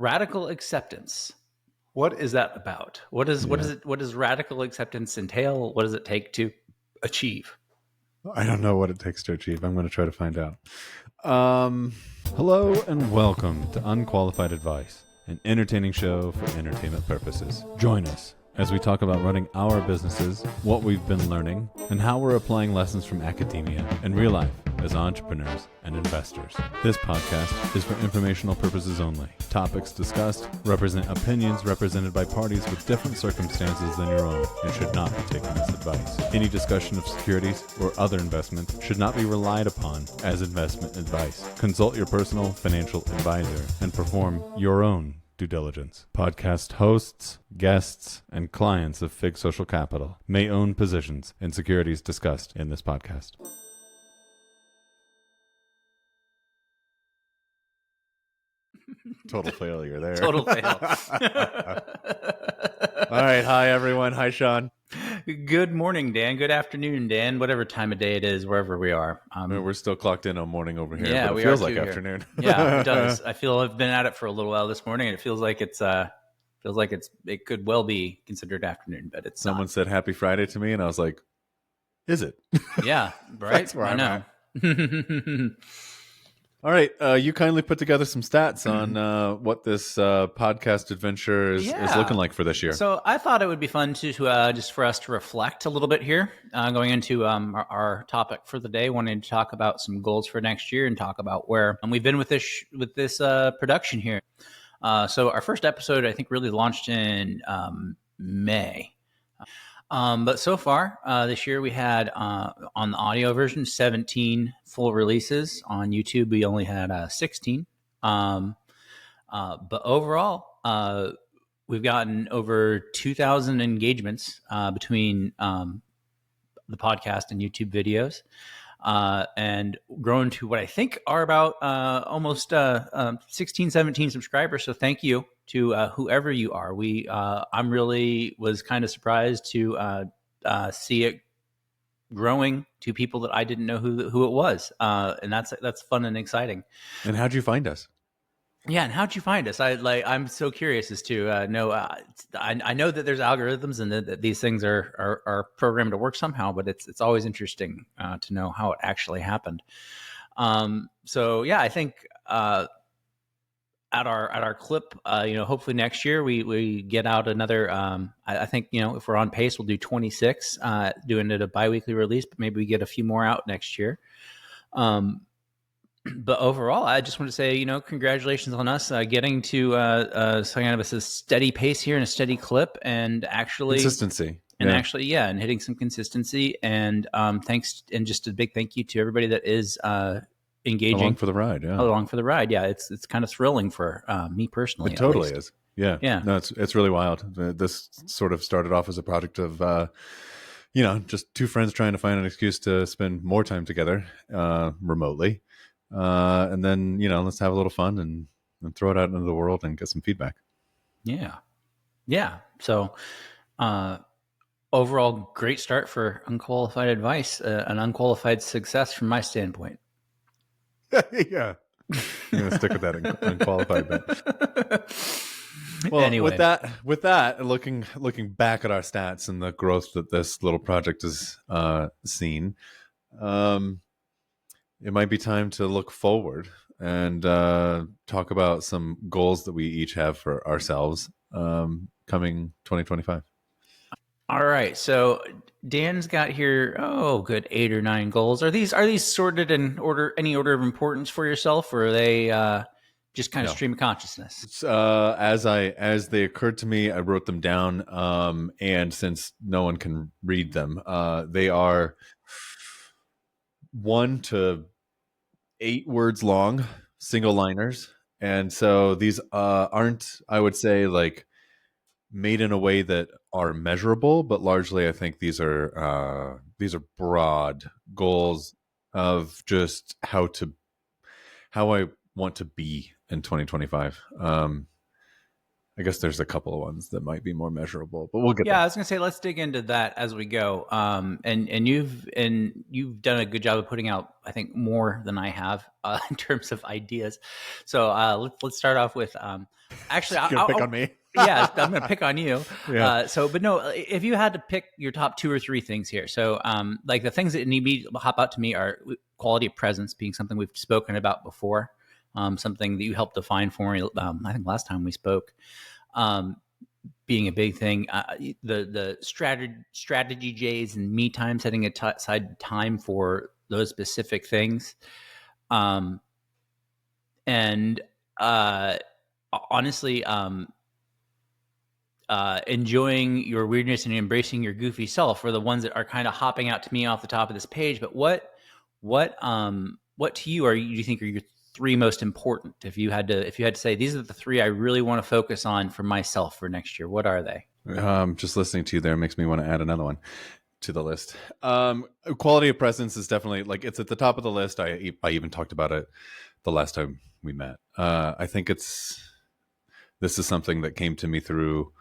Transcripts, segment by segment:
Radical acceptance. What is that about? What does radical acceptance entail? What does it take to achieve? I don't know what it takes to achieve. I'm going to try to find out. Hello and welcome to Unqualified Advice, an entertaining show for entertainment purposes. Join us as we talk about running our businesses, what we've been learning, and how we're applying lessons from academia and real life as entrepreneurs and investors. This podcast is for informational purposes only. Topics discussed represent opinions represented by parties with different circumstances than your own and should not be taken as advice. Any discussion of securities or other investments should not be relied upon as investment advice. Consult your personal financial advisor and perform your own due diligence. Podcast hosts, guests, and clients of Fig Social Capital may own positions in securities discussed in this podcast. Total failure there. Total fail. All right. Hi, everyone. Hi, Sean. Good morning, Dan. Good afternoon, Dan. Whatever time of day it is, wherever we are. We're still clocked in on morning over here. Yeah, but we it feels are like too afternoon. Yeah, it does. I feel I've been at it for a little while this morning, and it feels like it could well be considered afternoon, but it's Someone said Happy Friday to me, and I was like, "Is it?" Yeah, right. That's where I know. All right, you kindly put together some stats on what this podcast adventure is looking like for this year. So I thought it would be fun to just for us to reflect a little bit here, going into our topic for the day. Wanting to talk about some goals for next year and talk about where we've been with this production here. So our first episode, I think, really launched in May. But so far this year, we had on the audio version 17 full releases. On YouTube, we only had 16. But overall, we've gotten over 2,000 engagements between the podcast and YouTube videos. And grown to what I think are about almost 16, 17 subscribers. So thank you to whoever you are. I'm really was kind of surprised to see it growing to people that I didn't know who it was. And that's fun and exciting. And how'd you find us? Yeah, and how'd you find us? I'm so curious as to know. I know that there's algorithms and that these things are programmed to work somehow, but it's always interesting to know how it actually happened. So yeah, I think at our clip, hopefully next year we get out another. I think if we're on pace, we'll do 26, doing it a biweekly release, but maybe we get a few more out next year. But overall, I just want to say, congratulations on us getting to some kind of a steady pace here and a steady clip, and actually consistency, and hitting some consistency. And thanks, and just a big thank you to everybody that is engaging along for the ride. Yeah, it's kind of thrilling for me personally. It totally is. Yeah. No, it's really wild. This sort of started off as a project of just two friends trying to find an excuse to spend more time together remotely. And then, let's have a little fun and throw it out into the world and get some feedback. Yeah. So, overall, great start for Unqualified Advice, an unqualified success from my standpoint. Yeah. I'm going to stick with that unqualified bit. Well, anyway. with that, looking back at our stats and the growth that this little project has seen, it might be time to look forward and talk about some goals that we each have for ourselves coming 2025. All right. So Dan's got here, good 8 or 9 goals. Are these sorted in any order of importance for yourself, or are they just kind of stream of consciousness? As they occurred to me, I wrote them down. And since no one can read them, they are 1 to 8 words long, single liners. And so these aren't, I would say, like made in a way that are measurable, but largely I think these are broad goals of just how I want to be in 2025. I guess there's a couple of ones that might be more measurable, but we'll get Yeah, there. I was gonna say let's dig into that as we go. And you've done a good job of putting out, I think, more than I have in terms of ideas. So let's start off with actually, You're gonna pick on me? yeah, I'm gonna pick on you. Yeah. But no, if you had to pick your top 2 or 3 things here, so like the things that need to hop out to me are quality of presence being something we've spoken about before, something that you helped define for me. I think last time we spoke. Being a big thing, the strategy J's and me time, setting aside time for those specific things, and honestly, enjoying your weirdness and embracing your goofy self are the ones that are kind of hopping out to me off the top of this page. But what to you do you think are your 3 most important? If you had to say these are the 3 I really want to focus on for myself for next year, what are they? Just listening to you there makes me want to add another one to the list. Quality of presence is definitely like it's at the top of the list. I even talked about it the last time we met. I think this is something that came to me through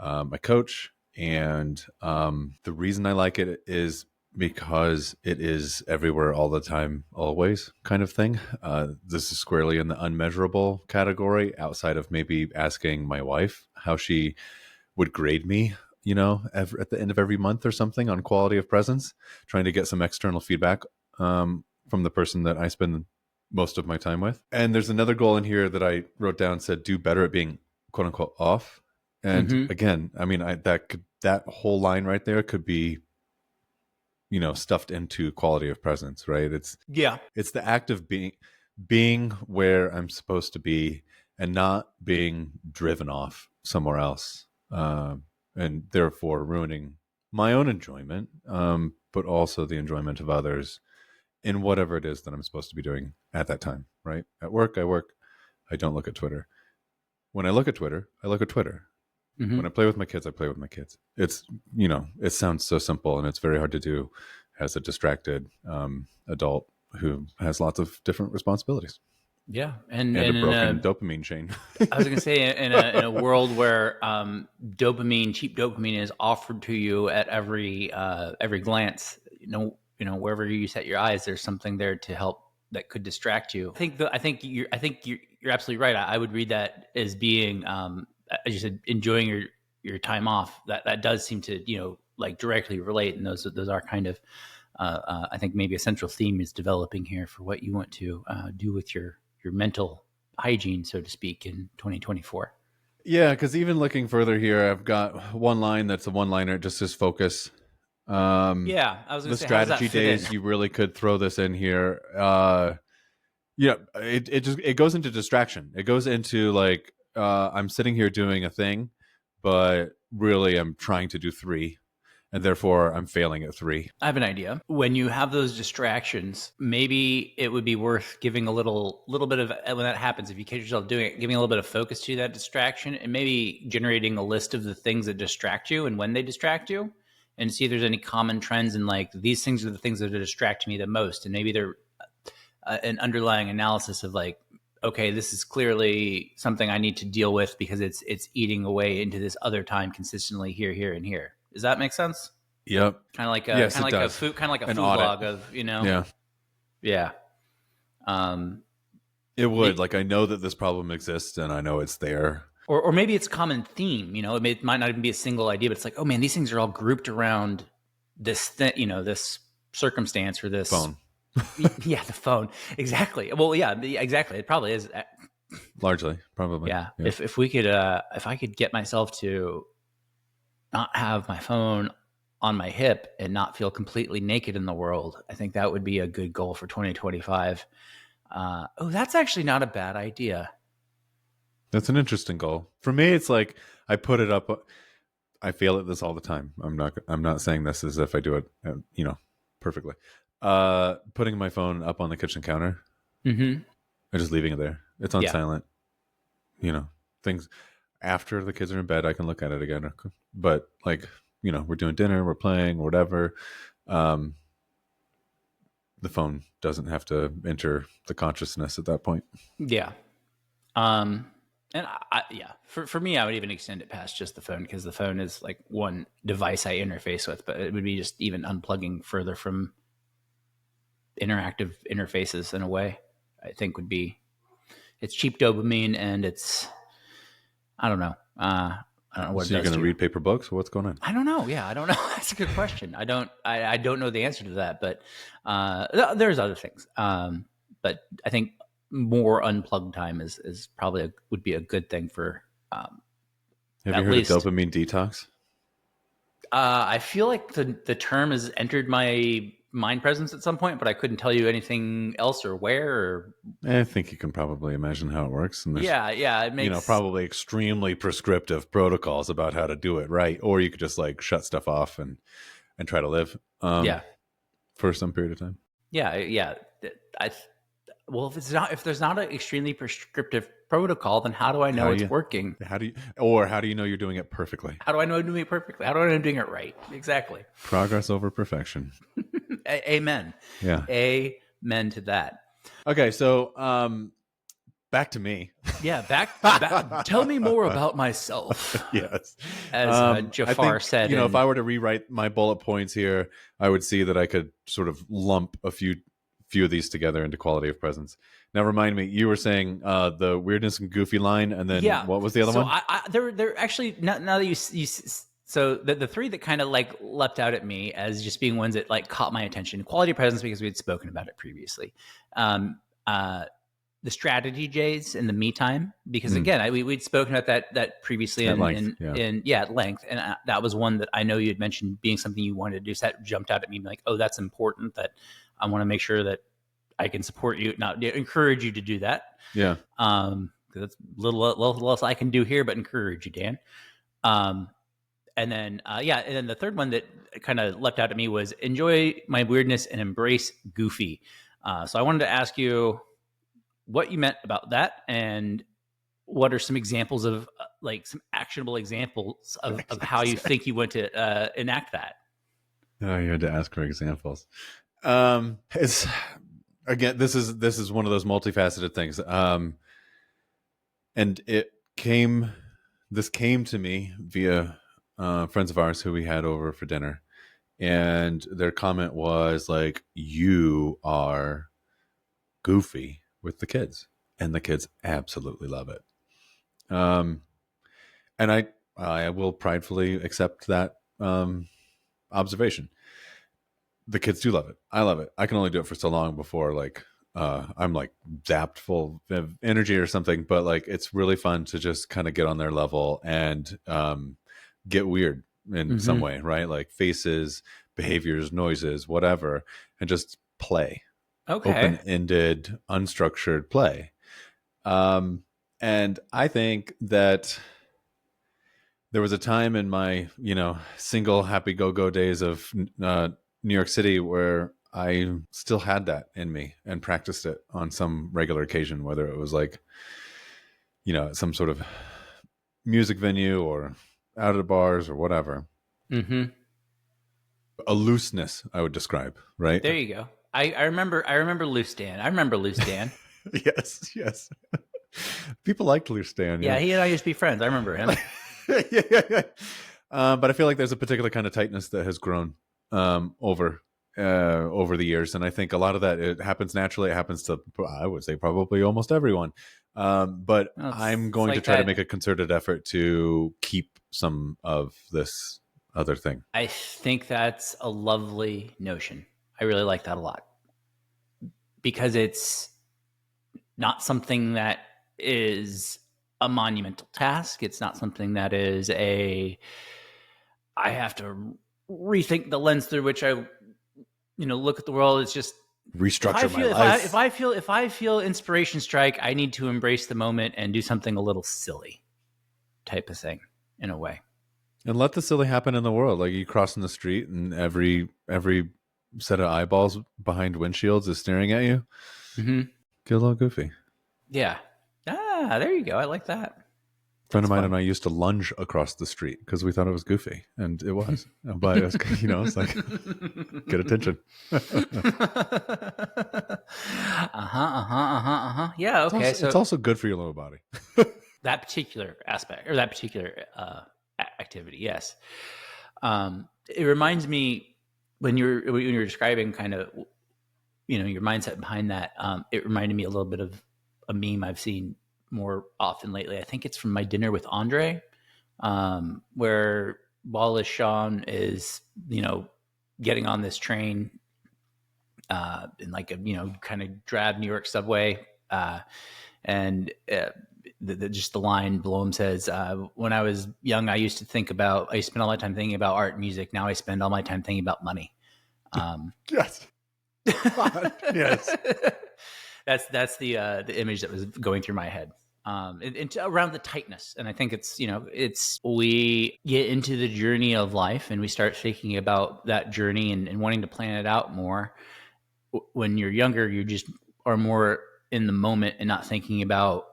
my coach, and the reason I like it is because it is everywhere all the time, always kind of thing. This is squarely in the unmeasurable category, outside of maybe asking my wife how she would grade me, at the end of every month or something on quality of presence, trying to get some external feedback from the person that I spend most of my time with. And there's another goal in here that I wrote down, said do better at being quote unquote off. And again, I mean, that whole line right there could be, stuffed into quality of presence, right? It's the act of being where I'm supposed to be and not being driven off somewhere else, and therefore ruining my own enjoyment, but also the enjoyment of others in whatever it is that I'm supposed to be doing at that time, right? At work, I work. I don't look at Twitter. When I look at Twitter, I look at Twitter. When I play with my kids, I play with my kids. It's, it sounds so simple, and it's very hard to do as a distracted adult who has lots of different responsibilities. Yeah, and a broken dopamine chain. I was going to say in a world where cheap dopamine is offered to you at every glance, wherever you set your eyes, there's something there to help that could distract you. I think you're absolutely right. I would read that as being, as you said, enjoying your time off. That does seem to like directly relate, and those are kind of I think maybe a central theme is developing here for what you want to do with your mental hygiene, so to speak, in 2024. Yeah, because even looking further here, I've got one line that's a one-liner. It just says focus. Yeah, I was going to say, strategy days. You really could throw this in here. It goes into distraction. It goes into like I'm sitting here doing a thing, but really I'm trying to do 3. And therefore, I'm failing at 3. I have an idea. When you have those distractions, maybe it would be worth giving a little bit of, when that happens, if you catch yourself doing it, giving a little bit of focus to that distraction, and maybe generating a list of the things that distract you and when they distract you, and see if there's any common trends in like these things are the things that are distracting me the most, and maybe they're an underlying analysis of like, okay, this is clearly something I need to deal with because it's eating away into this other time consistently here, and here. Does that make sense? Yep. Kind of like a food log of, Yeah. Yeah. It would. Like, I know that this problem exists and I know it's there. Or maybe it's a common theme, it might not even be a single idea, but it's like, oh man, these things are all grouped around this this circumstance or this phone. Yeah, the phone. Exactly. Well, yeah, exactly. It probably is. Largely, probably. Yeah. If we could, if I could get myself to not have my phone on my hip and not feel completely naked in the world, I think that would be a good goal for 2025. That's actually not a bad idea. That's an interesting goal. For me, it's like I put it up. I fail at this all the time. I'm not saying this as if I do it, perfectly. Putting my phone up on the kitchen counter and just leaving it there. It's on silent. Things after the kids are in bed, I can look at it again. But like, we're doing dinner, we're playing, whatever. The phone doesn't have to enter the consciousness at that point. Yeah. And for me, I would even extend it past just the phone, because the phone is like one device I interface with, but it would be just even unplugging further from interactive interfaces in a way, I think would be, it's cheap dopamine, and it's, I don't know. I don't know what So it you're does going to to you. read paper books? What's going on? I don't know. Yeah, I don't know. That's a good question. I don't know the answer to that, but there's other things. But I think more unplugged time is probably would be a good thing for. Have you At heard least, of dopamine detox? I feel like the term has entered my mind presence at some point, but I couldn't tell you anything else or where. Or I think you can probably imagine how it works. And there's, yeah, it makes probably extremely prescriptive protocols about how to do it right. Or you could just like shut stuff off and try to live yeah. for some period of time. Yeah. Well, if there's not an extremely prescriptive protocol, then how do I know it's working? How do you know you're doing it perfectly? How do I know I'm doing it perfectly? How do I know I'm doing it right? Exactly. Progress over perfection. Amen. Yeah. Amen to that. Okay, so back to me. Yeah, back. Tell me more about myself. Yes. As Jafar said. If I were to rewrite my bullet points here, I would see that I could sort of lump a few of these together into quality of presence. Now, remind me, you were saying the weirdness and goofy line, and then what was the other one? They're actually, now that you so the three that kind of like leapt out at me as just being ones that like caught my attention. Quality of presence, because we had spoken about it previously. The strategy J's and the me time, because again, we'd spoken about that previously at length, at length, and that was one that I know you had mentioned being something you wanted to do. So that jumped out at me, like, oh, that's important. That I want to make sure that I can support you, not encourage you to do that. Yeah, because that's a little less I can do here, but encourage you, Dan. And then the third one that kind of leapt out at me was enjoy my weirdness and embrace goofy. So I wanted to ask you what you meant about that, and what are some examples of like some actionable examples of how you think you want to enact that. Oh, you had to ask for examples. It's again, this is one of those multifaceted things. And this came to me via friends of ours who we had over for dinner, and their comment was like, "You are goofy with the kids," and the kids absolutely love it. And I will pridefully accept that observation. The kids do love it. I love it. I can only do it for so long before like I'm like zapped full of energy or something, but like it's really fun to just kind of get on their level and get weird in some way, right? Like faces, behaviors, noises, whatever, and just play. Okay. Open-ended, unstructured play. And I think that there was a time in my, single happy go-go days of New York City where I still had that in me and practiced it on some regular occasion, whether it was like, some sort of music venue or out of the bars or whatever. Mm-hmm. A looseness, I would describe, right? There you go. I remember Loose Dan. I remember Loose Dan. Yes. People liked Loose Dan. Yeah, he and I used to be friends. I remember him. Yeah. But I feel like there's a particular kind of tightness that has grown over the years, and I think a lot of that it happens naturally. It happens to, I would say, probably almost everyone. But I'm going to try to make a concerted effort to keep some of this other thing. I think that's a lovely notion. I really like that a lot, because it's not something that is a monumental task. It's not something that is I have to rethink the lens through which I, look at the world. It's just restructure my life. If I feel inspiration strike, I need to embrace the moment and do something a little silly type of thing in a way. And let the silly happen in the world. Like you crossing the street and every set of eyeballs behind windshields is staring at you. Mm-hmm. Get a little goofy. Yeah. There you go. I like that. A friend of mine and I used to lunge across the street because we thought it was goofy, and it was. But it was, it's like get attention. Yeah. Okay. It's also good for your lower body. that particular aspect or that particular activity. Yes. It reminds me when you're describing kind of, your mindset behind that. It reminded me a little bit of a meme I've seen more often lately. I think it's from My Dinner with Andre, where Wallace Shawn is, getting on this train in like a, kind of drab New York subway. And just the line below him says, when I was young, I used to spend all my time thinking about art and music. Now I spend all my time thinking about money. Yes. Yes. That's the image that was going through my head. And around the tightness. And I think it's we get into the journey of life and we start thinking about that journey and wanting to plan it out more. When you're younger, you just are more in the moment and not thinking about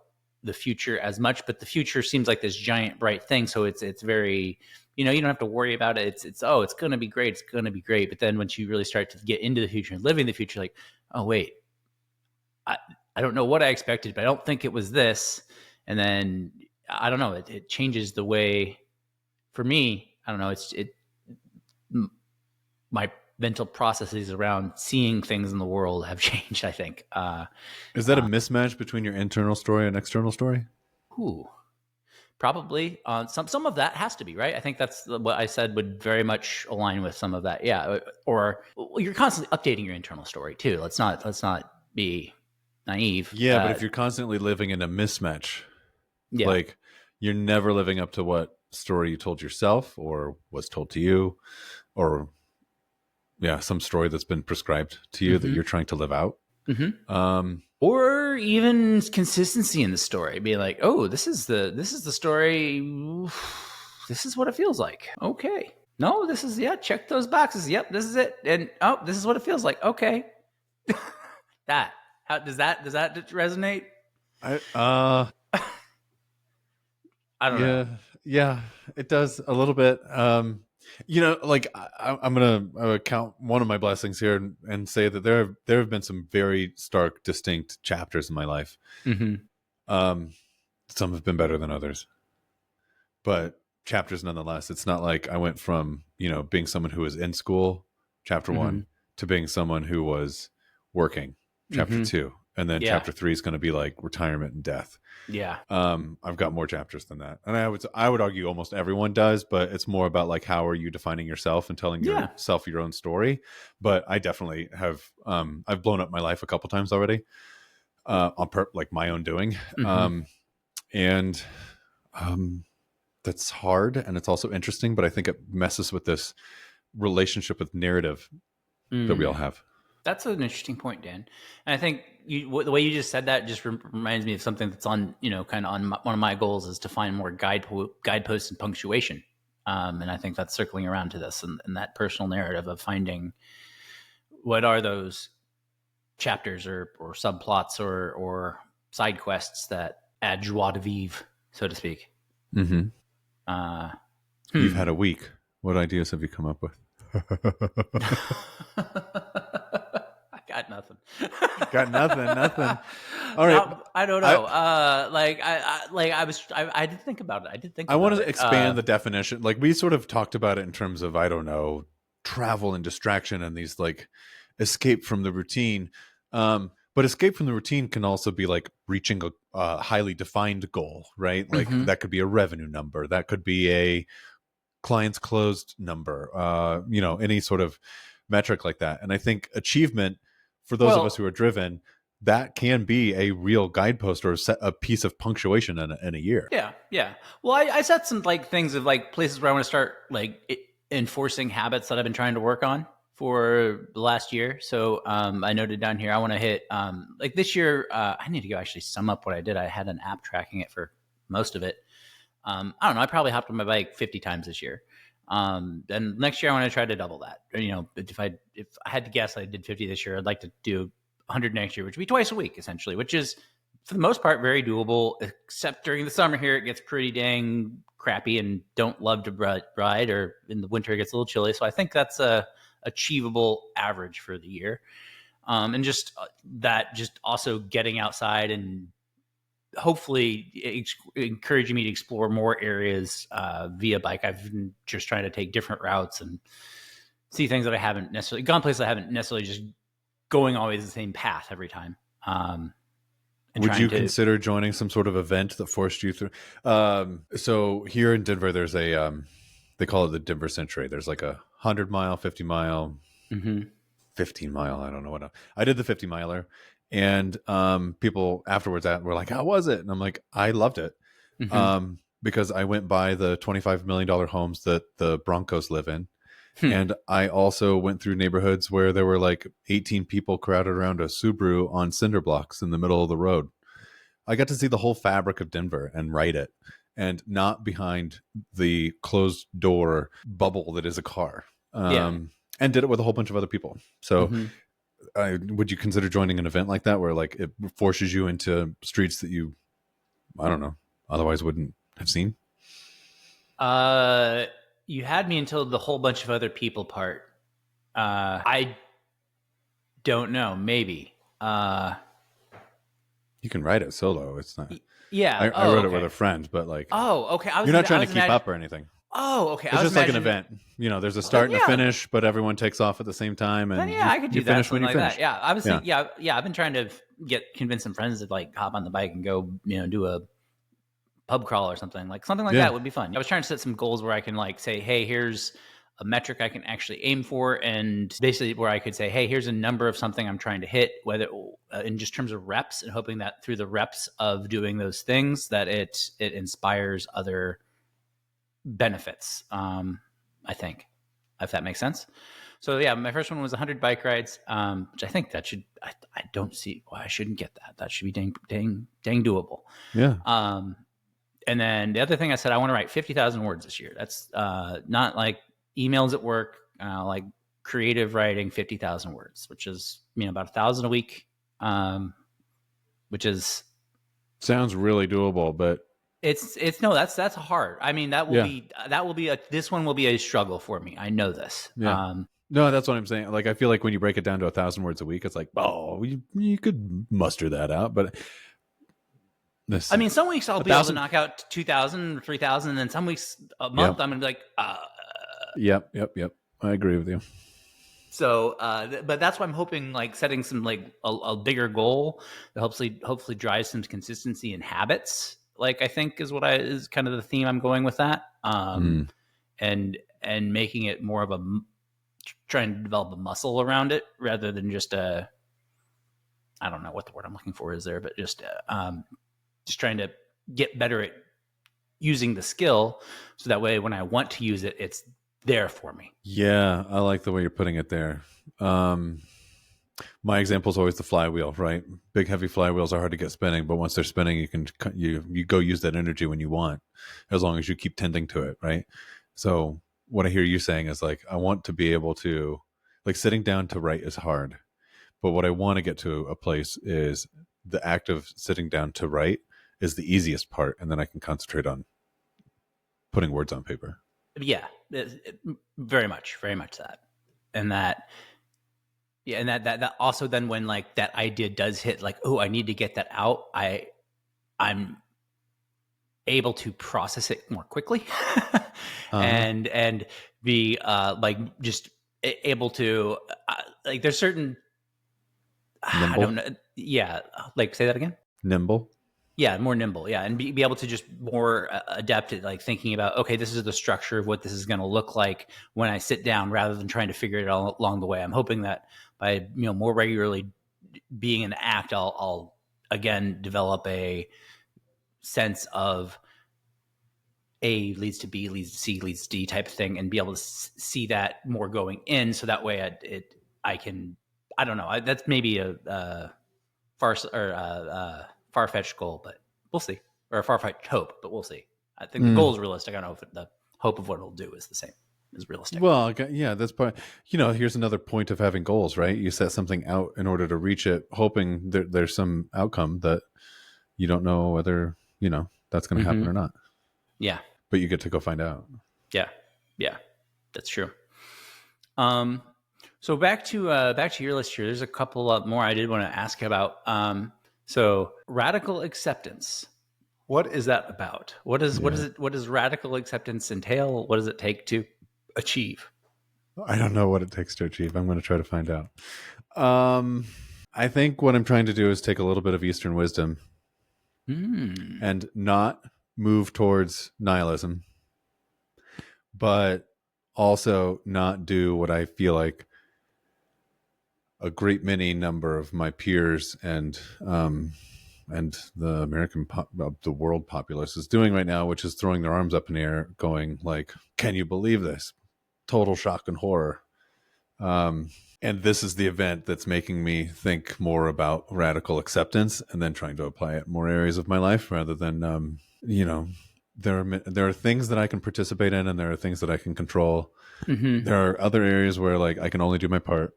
the future as much, but the future seems like this giant bright thing. So it's very, you don't have to worry about it. It's going to be great. It's going to be great. But then once you really start to get into the future and living the future, like, oh wait, I don't know what I expected, but I don't think it was this. And then I don't know, it changes the way for me, I don't know, my mental processes around seeing things in the world have changed, I think. Is that a mismatch between your internal story and external story? Probably. Some of that has to be, right? I think that's what I said would very much align with some of that. Yeah. Or you're constantly updating your internal story too. Let's not be naive. Yeah, but if you're constantly living in a mismatch, like you're never living up to what story you told yourself or was told to you, or some story that's been prescribed to you that you're trying to live out. Or even consistency in the story, being like, oh, this is the story. This is what it feels like. Okay. No, this is, check those boxes. Yep, this is it. And this is what it feels like. Okay. Does that resonate? I don't know. Yeah, it does a little bit. Like I'm gonna count one of my blessings here and say that there have been some very stark, distinct chapters in my life. Some have been better than others, but chapters nonetheless. It's not like I went from being someone who was in school, chapter 1, to being someone who was working, chapter 2, and then chapter 3 is going to be like retirement and death. I've got more chapters than that, and I would argue almost everyone does, but it's more about like how are you defining yourself and telling yourself your own story. But I definitely have I've blown up my life a couple times already on like my own doing. And that's hard, and it's also interesting, but I think it messes with this relationship with narrative that we all have. That's an interesting point, Dan. And I think the way you just said that just reminds me of something that's on, kind of on one of my goals is to find more guideposts and punctuation. And I think that's circling around to this and that personal narrative of finding what are those chapters or subplots or side quests that add joie de vivre, so to speak. You've had a week. What ideas have you come up with? Got nothing. Nothing. All right. I don't know. I did think about it. I want to expand the definition. Like we sort of talked about it in terms of, I don't know, travel and distraction and these like escape from the routine. But escape from the routine can also be like reaching a highly defined goal, right? Like that could be a revenue number. That could be a clients closed number, any sort of metric like that. And I think achievement for those of us who are driven, that can be a real guidepost or a piece of punctuation in a year. Yeah. Well, I set some like things of like places where I want to start like enforcing habits that I've been trying to work on for the last year. So I noted down here, I want to hit like this year. I need to go actually sum up what I did. I had an app tracking it for most of it. I don't know. I probably hopped on my bike 50 times this year. Then next year I want to try to double that. If I had to guess, I did 50 this year. I'd like to do 100 next year, which would be twice a week essentially, which is for the most part very doable, except during the summer here, it gets pretty dang crappy and don't love to ride, or in the winter it gets a little chilly. So I think that's a achievable average for the year. And just that, just also getting outside and hopefully encouraging me to explore more areas via bike. I've been just trying to take different routes and see things that I haven't necessarily gone places I haven't necessarily just going always the same path every time. Would you consider joining some sort of event that forced you through? So here in Denver, there's a, they call it the Denver Century. There's like 100-mile, 50-mile, 15-mile. I don't know what. I did the 50-miler, and people afterwards were like, "How was it?" And I'm like, "I loved it," because I went by the $25 million homes that the Broncos live in. And I also went through neighborhoods where there were like 18 people crowded around a Subaru on cinder blocks in the middle of the road. I got to see the whole fabric of Denver and write it, and not behind the closed door bubble that is a car. And did it with a whole bunch of other people. So would you consider joining an event like that where like it forces you into streets that you, I don't know, otherwise wouldn't have seen? You had me until the whole bunch of other people part. I don't know. Maybe. You can write it solo. It's not. Yeah. I wrote it with a friend, but like. Oh, okay. You're not trying to keep up or anything. Oh, okay. It's just like an event. You know, there's a start and a finish, but everyone takes off at the same time. And I could do that. Finish when you finish. That. Yeah. I was thinking, I've been trying to convince some friends to like hop on the bike and go, do a pub crawl or something like that would be fun. I was trying to set some goals where I can like say, hey, here's a metric I can actually aim for, and basically where I could say, hey, here's a number of something I'm trying to hit, whether in just terms of reps, and hoping that through the reps of doing those things that it inspires other benefits. I think, if that makes sense. So yeah, my first one was 100 bike rides, which I think that should, I don't see why I shouldn't get that. That should be dang doable. Yeah. And then the other thing I said, I want to write 50,000 words this year. That's not like emails at work, like creative writing, 50,000 words, which is, about 1,000 a week, which is. Sounds really doable, but. That's hard. I mean, this one will be a struggle for me. I know this. Yeah. No, that's what I'm saying. Like, I feel like when you break it down to 1,000 words a week, it's like, oh, you could muster that out, but. I mean, some weeks I'll be able to knock out 2,000, 3,000, and then some weeks a month I'm gonna be like, Yep. I agree with you. So, but that's why I'm hoping, like, setting some like a bigger goal that hopefully drives some consistency and habits. Like, I think is kind of the theme I'm going with that, and making it more of trying to develop a muscle around it rather than just I don't know what the word I'm looking for is there, but just trying to get better at using the skill, so that way when I want to use it, it's there for me. Yeah, I like the way you're putting it there. My example is always the flywheel, right? Big heavy flywheels are hard to get spinning, but once they're spinning, you go use that energy when you want, as long as you keep tending to it, right? So what I hear you saying is like, I want to be able to, like, sitting down to write is hard, but what I want to get to a place is the act of sitting down to write is the easiest part, and then I can concentrate on putting words on paper. Yeah, very much that. And that, and that also then when like that idea does hit, like, oh, I need to get that out, I'm able to process it more quickly and be like just able to like there's certain nimble. I don't know. Yeah, like say that again. Nimble. Yeah, more nimble. Yeah, and be able to just more adept at like thinking about, okay, this is the structure of what this is going to look like when I sit down, rather than trying to figure it all along the way. I'm hoping that by more regularly being an act, I'll again develop a sense of A leads to B, leads to C, leads to D type of thing, and be able to see that more going in, so that way I can. I don't know. That's maybe a far-fetched goal, but we'll see. Or a far-fetched hope, but we'll see. I think the goal is realistic. I don't know if the hope of what it'll do is the same as realistic. Well, yeah, that's part. Here's another point of having goals, right? You set something out in order to reach it, hoping there's some outcome that you don't know whether, that's going to happen or not. Yeah. But you get to go find out. Yeah. That's true. So back to your list here. There's a couple more I did want to ask about. So radical acceptance. What is that about? What does radical acceptance entail? What does it take to achieve? I don't know what it takes to achieve. I'm going to try to find out. I think what I'm trying to do is take a little bit of Eastern wisdom and not move towards nihilism, but also not do what I feel like a great many number of my peers and the the world populace is doing right now, which is throwing their arms up in the air, going like, "Can you believe this? Total shock and horror." And this is the event that's making me think more about radical acceptance and then trying to apply it in more areas of my life rather than, there are things that I can participate in and there are things that I can control. Mm-hmm. There are other areas where like I can only do my part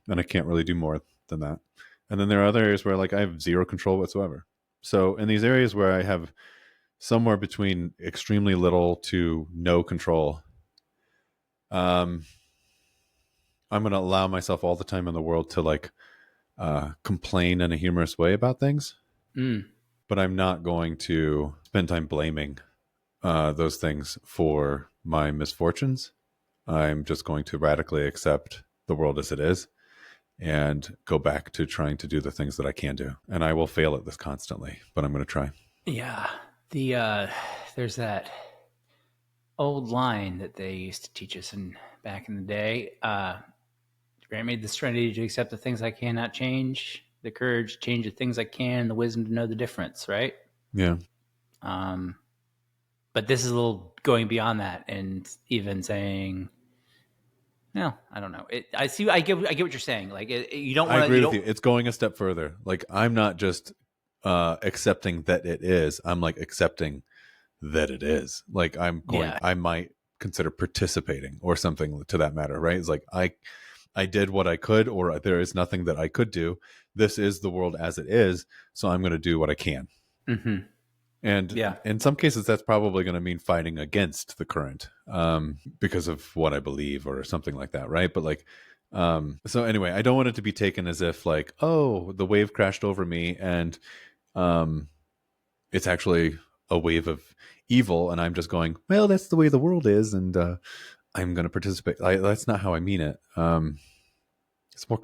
and I can't really do more than that. And then there are other areas where like I have zero control whatsoever. So in these areas where I have somewhere between extremely little to no control, I'm going to allow myself all the time in the world to like complain in a humorous way about things, but I'm not going to spend time blaming those things for my misfortunes. I'm just going to radically accept the world as it is and go back to trying to do the things that I can do. And I will fail at this constantly, but I'm going to try. Yeah. There's that old line that they used to teach us back in the day. Grant me the serenity to accept the things I cannot change, the courage to change the things I can, the wisdom to know the difference, right? Yeah. But this is a little going beyond that and even saying, no, I don't know. I get what you're saying. Like you don't want to. I agree with you. It's going a step further. Like I'm not just accepting that it is. I'm like accepting that it is. Like I might consider participating or something to that matter, right? It's like I did what I could, or there is nothing that I could do. This is the world as it is, so I'm going to do what I can. Mm-hmm. And in some cases, that's probably going to mean fighting against the current because of what I believe or something like that, right? But like, so anyway, I don't want it to be taken as if like, oh, the wave crashed over me and it's actually a wave of evil, and I'm just going, well, that's the way the world is, and I'm going to participate. That's not how I mean it. It's more.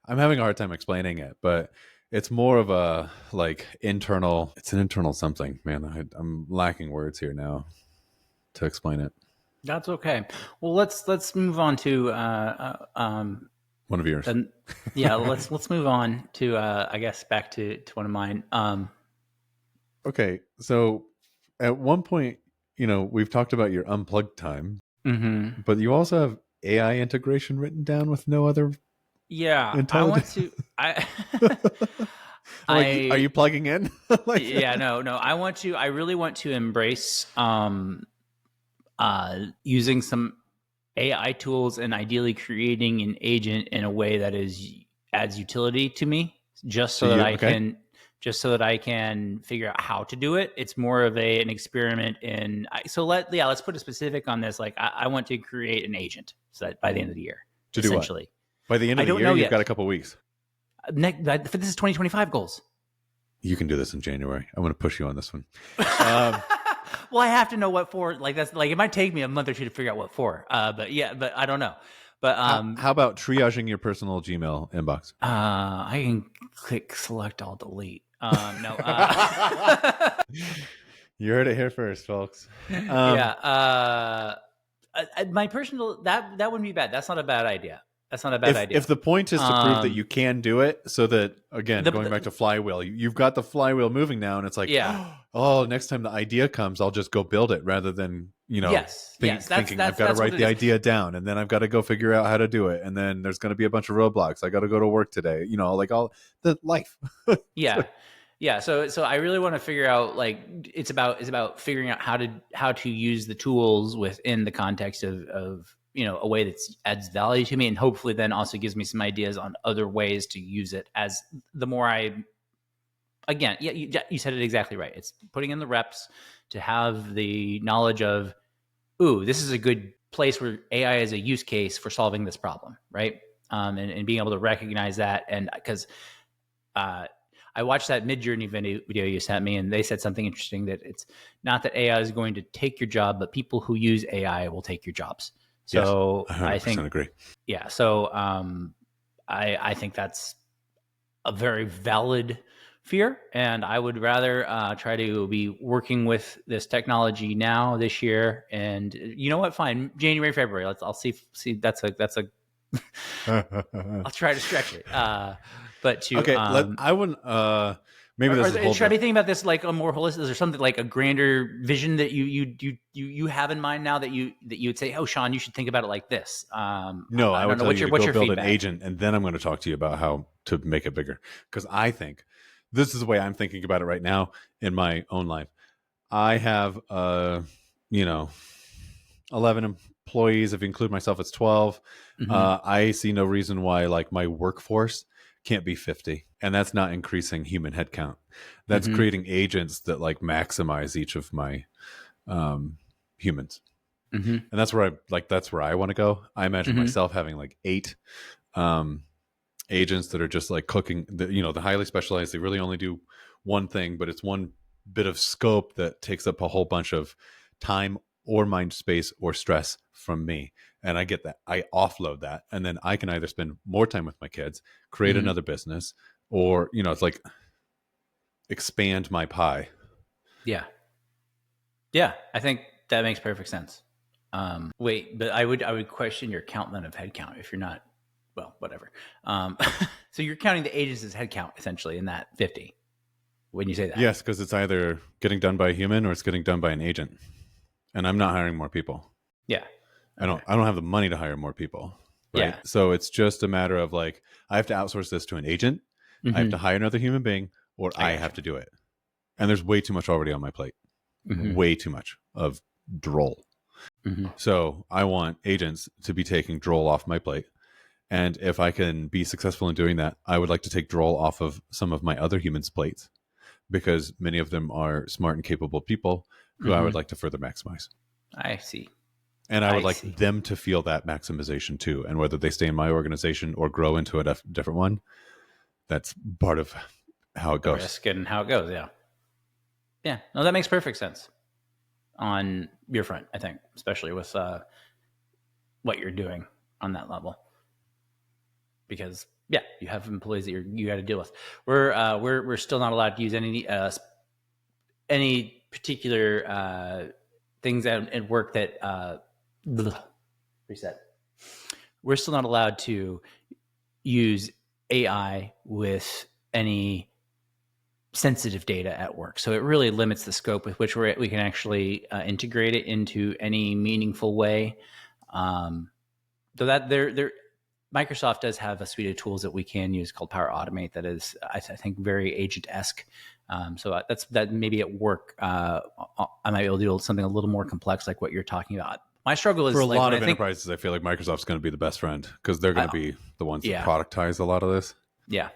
I'm having a hard time explaining it, but it's more of a like internal. It's an internal something, man. I'm lacking words here now to explain it. That's okay. Well, let's move on to one of yours. Let's move on to I guess back to one of mine. Okay, so at one point, we've talked about your unplugged time. Mm-hmm. But you also have AI integration written down with no other. Yeah, I want to. Are you plugging in? No. I really want to embrace using some AI tools and ideally creating an agent in a way that adds utility to me, just so that I can figure out how to do it. It's more of an experiment let's put a specific on this. Like I want to create an agent so that by the end of the year, to essentially. Do what? By the end of the year, you've got a couple of weeks. This is 2025 goals. You can do this in January. I'm going to push you on this one. Well, I have to know what for. Like that's like it might take me a month or two to figure out what for. But I don't know. But how about triaging your personal Gmail inbox? I can click select all delete. No. You heard it here first, folks. My personal that wouldn't be bad. That's not a bad idea. That's not a bad idea. If the point is to prove that you can do it, so that again, going back to flywheel, you've got the flywheel moving now, and it's like, oh, next time the idea comes, I'll just go build it rather than thinking I've got to write the idea down, and then I've got to go figure out how to do it, and then there's going to be a bunch of roadblocks. I got to go to work today, like all the life. Yeah. So I really want to figure out like it's about figuring out how to use the tools within the context of a way that adds value to me, and hopefully then also gives me some ideas on other ways to use it. As the more you said it exactly right. It's putting in the reps to have the knowledge of, ooh, this is a good place where AI is a use case for solving this problem, right? And being able to recognize that, and because I I watched that Mid-Journey video you sent me, and they said something interesting, that it's not that AI is going to take your job, but people who use AI will take your jobs. So yes, I 100% think, agree. yeah. So I think that's a very valid fear, and I would rather try to be working with this technology now this year. And you know what? Fine, January, February. I'll see. That's a. I'll try to stretch it. But to Okay, I wouldn't. Maybe this is a whole. should I be thinking about this like a more holistic? Is there something like a grander vision that you have in mind now that you would say, oh, Sean, you should think about it like this? No, I would tell you to go build an feedback? agent, and then I'm going to talk to you about how to make it bigger. Because I think this is the way I'm thinking about it right now in my own life. I have, 11 employees. If you include myself, it's 12. I see no reason why like my workforce can't be 50, and that's not increasing human headcount. That's creating agents that like maximize each of my humans. And that's where I want to go. I imagine myself having like 8 agents that are just like cooking the highly specialized. They really only do one thing, but it's one bit of scope that takes up a whole bunch of time or mind space or stress from me. And I get that. I offload that. And then I can either spend more time with my kids, create another business, or, it's like expand my pie. Yeah. Yeah. I think that makes perfect sense. Wait, but I would question your count then of headcount if you're not, well, whatever. So you're counting the agents as headcount essentially in that 50 when you say that. Yes, because it's either getting done by a human or it's getting done by an agent. And I'm not hiring more people. Yeah. Okay. I don't have the money to hire more people. Right. Yeah. So it's just a matter of like, I have to outsource this to an agent. I have to hire another human being, or I have to do it. And there's way too much already on my plate. Way too much of droll. So I want agents to be taking droll off my plate. And if I can be successful in doing that, I would like to take droll off of some of my other humans' plates, because many of them are smart and capable people who I would like to further maximize. I see. And I would like them to feel that maximization too. And whether they stay in my organization or grow into a different one, that's part of how it goes. Risk and how it goes. Yeah. Yeah. No, that makes perfect sense on your front, I think, especially with what you're doing on that level. Because yeah, you have employees that you got to deal with. We're still not allowed to use any particular things at work that reset. We're still not allowed to use AI with any sensitive data at work. So it really limits the scope with which we can actually integrate it into any meaningful way. Though that Microsoft does have a suite of tools that we can use called Power Automate that is, I think, very agent-esque. So that maybe at work, I might be able to do something a little more complex like what you're talking about. My struggle is for a lot of enterprises, I feel like Microsoft's going to be the best friend because they're going to be the ones that productize a lot of this. Yeah,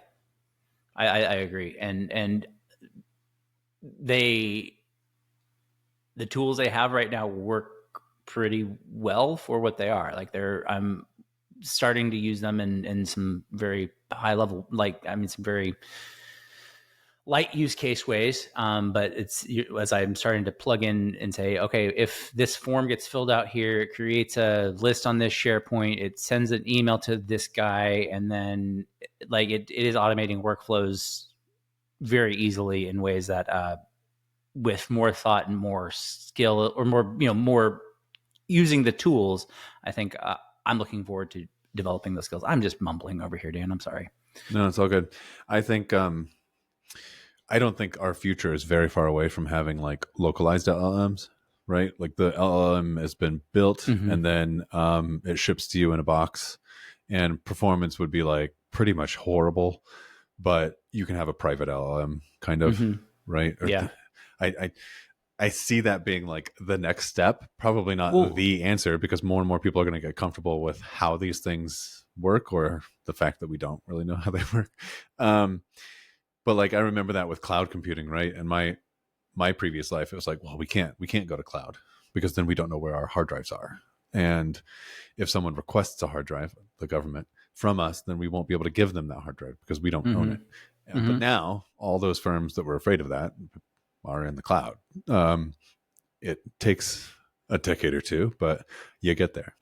I agree. And the tools they have right now work pretty well for what they are. Like I'm starting to use them in some very high level, some very light use case ways. But it's as I'm starting to plug in and say, okay, if this form gets filled out here, it creates a list on this SharePoint, it sends an email to this guy, and then it is automating workflows very easily in ways that with more thought and more skill, or more using the tools, I think I'm looking forward to developing those skills. I'm just mumbling over here, Dan. I'm sorry. No, it's all good. I think I don't think our future is very far away from having like localized LLMs, right? Like the LLM has been built and then it ships to you in a box, and performance would be like pretty much horrible, but you can have a private LLM kind of, right? Yeah. I see that being like the next step, probably not the answer, because more and more people are going to get comfortable with how these things work, or the fact that we don't really know how they work. But like, I remember that with cloud computing, right? And my previous life, it was like, well, we can't go to cloud because then we don't know where our hard drives are. And if someone requests a hard drive, the government, from us, then we won't be able to give them that hard drive because we don't own it. But now all those firms that were afraid of that are in the cloud. It takes a decade or two, but you get there.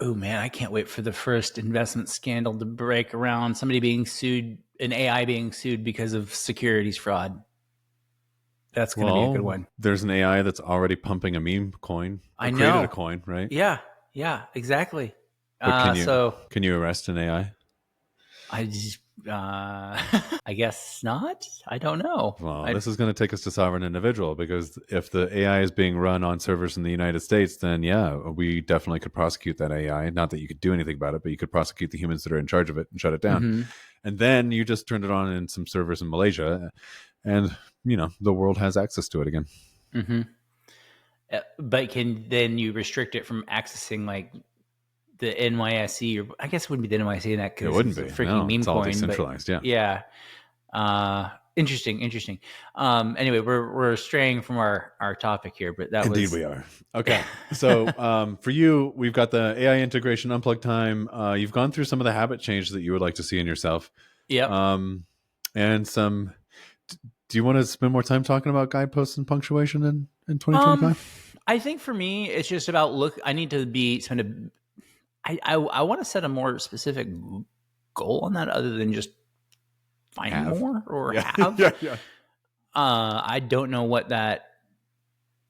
Oh man, I can't wait for the first investment scandal to break around somebody being sued, an AI being sued because of securities fraud. That's going to be a good one. There's an AI that's already pumping a meme coin. I created know. a coin, right? Yeah, exactly. But can you arrest an AI? I just, I guess not. I don't know. Well, this is going to take us to sovereign individual, because if the AI is being run on servers in the United States, then yeah, we definitely could prosecute that AI. Not that you could do anything about it, but you could prosecute the humans that are in charge of it and shut it down. And then you just turn it on in some servers in Malaysia, and the world has access to it again. But can then you restrict it from accessing like the NYSE, or I guess it wouldn't be the NYSE in that case. It wouldn't be. Freaking meme it's all coin. decentralized. But, yeah. Interesting. Anyway, we're straying from our topic here, but Indeed we are. Okay. So for you, we've got the AI integration unplugged time. You've gone through some of the habit change that you would like to see in yourself. Yeah. And some. Do you want to spend more time talking about guideposts and punctuation in 2025? I think for me, it's just about I need to be kind of. I want to set a more specific goal on that, other than just find more or have. I don't know what that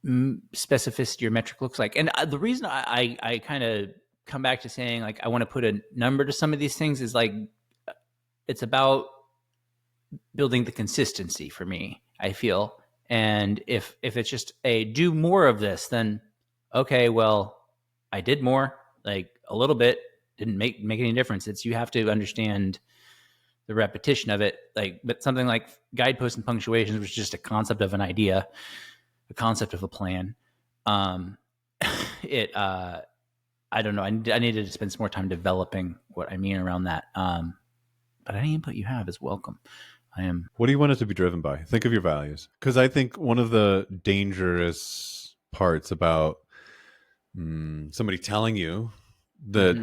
specificity or metric looks like, and the reason I kind of come back to saying like I want to put a number to some of these things is like it's about building the consistency for me, I feel. And if it's just a do more of this, then okay, well, I did more, like a little bit, didn't make any difference. It's you have to understand the repetition of it. Like, but something like guideposts and punctuations was just a concept of an idea, a concept of a plan. I don't know. I needed to spend some more time developing what I mean around that. But any input you have is welcome. What do you want it to be driven by? Think of your values. Because I think one of the dangerous parts about somebody telling you that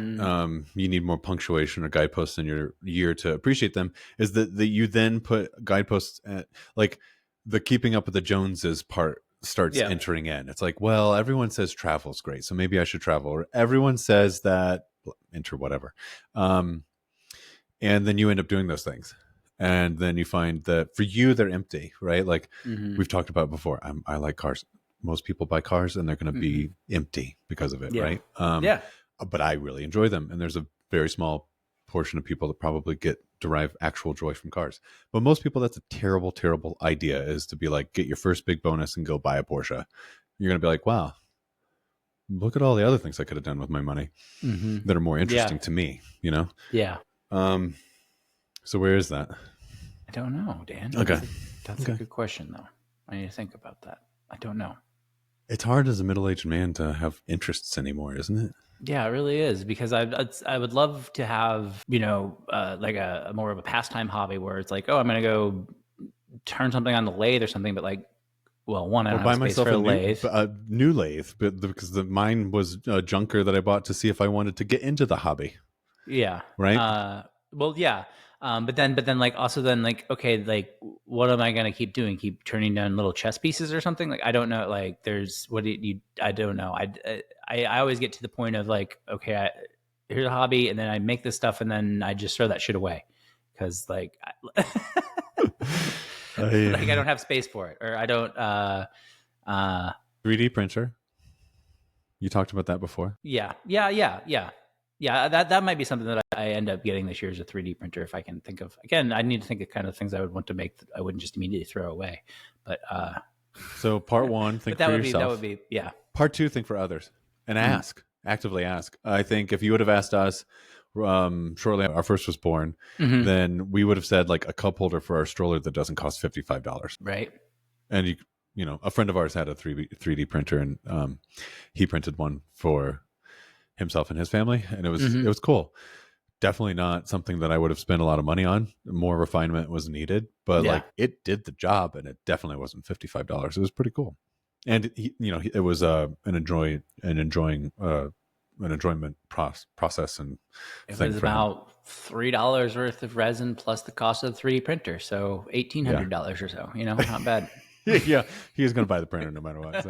you need more punctuation or guideposts in your year to appreciate them is that you then put guideposts at, like, the keeping up with the Joneses part starts entering in. It's like, well, everyone says travel's great, so maybe I should travel. Or everyone says that, enter whatever. And then you end up doing those things. And then you find that for you, they're empty, right? Like we've talked about before. I like cars. Most people buy cars and they're going to be empty because of it, right? But I really enjoy them. And there's a very small portion of people that probably derive actual joy from cars. But most people, that's a terrible, terrible idea, is to be like, get your first big bonus and go buy a Porsche. You're going to be like, wow, look at all the other things I could have done with my money that are more interesting to me, Yeah. So where is that? I don't know, Dan. Okay. That's a good question, though. I need to think about that. I don't know. It's hard as a middle-aged man to have interests anymore, isn't it? Yeah, it really is, because I would love to have, like a more of a pastime hobby where it's like, oh, I'm going to go turn something on the lathe or something, but like, well, one, I don't have space for a lathe. A new lathe, but because mine was a junker that I bought to see if I wanted to get into the hobby. Yeah. Right. Well, yeah. But then like also then like, okay, like what am I going to keep doing? Keep turning down little chess pieces or something? Like, I don't know. Like I don't know. I always get to the point of like, okay, here's a hobby, and then I make this stuff, and then I just throw that shit away. Cause like, like I don't have space for it, or I don't, 3D printer. You talked about that before. Yeah. That might be something that I end up getting this year, is a 3D printer. If I can think of, again, I need to think of kind of things I would want to make that I wouldn't just immediately throw away. But so part one, think for yourself. That would be, yeah. Part two, think for others and actively ask. I think if you would have asked us shortly after our first was born, then we would have said like a cup holder for our stroller that doesn't cost $55. Right. And a friend of ours had a 3D printer, and he printed one for himself and his family, and it was cool. Definitely not something that I would have spent a lot of money on. More refinement was needed, but like it did the job, and it definitely wasn't $55. It was pretty cool, and it was an enjoying an enjoyment process and It thing was for him. about $3 worth of resin plus the cost of the 3D printer, so $1,800 or so. Not bad. Yeah, he was going to buy the printer no matter what. So.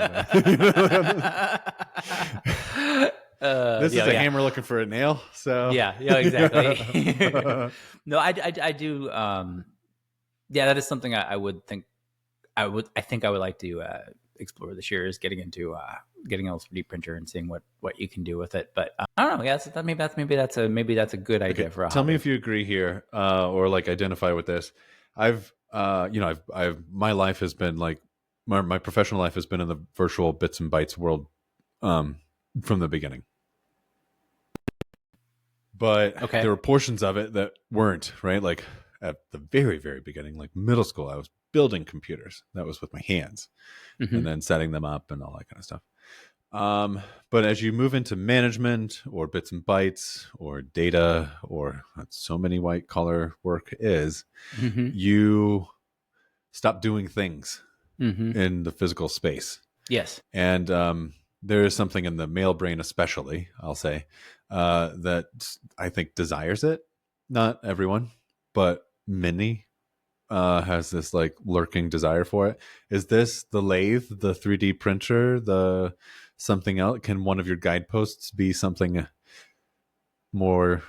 This is a hammer looking for a nail. So yeah, exactly. No, I do. That is something I would think I would like to explore this year, is getting into getting a 3D printer and seeing what you can do with it. But I don't know. Yeah, maybe that's a good idea for a tell hobby. me if you agree here, or like identify with this. I've my life has been like my professional life has been in the virtual bits and bytes world from the beginning. But there were portions of it that weren't, right? Like at the very, very beginning, like middle school, I was building computers. That was with my hands, and then setting them up and all that kind of stuff. But as you move into management or bits and bytes or data or so many white collar work is, you stop doing things in the physical space. Yes. And there is something in the male brain, especially, I'll say, that I think desires it. Not everyone, but many has this like lurking desire for it. Is this the lathe, the 3D printer, the something else? Can one of your guideposts be something more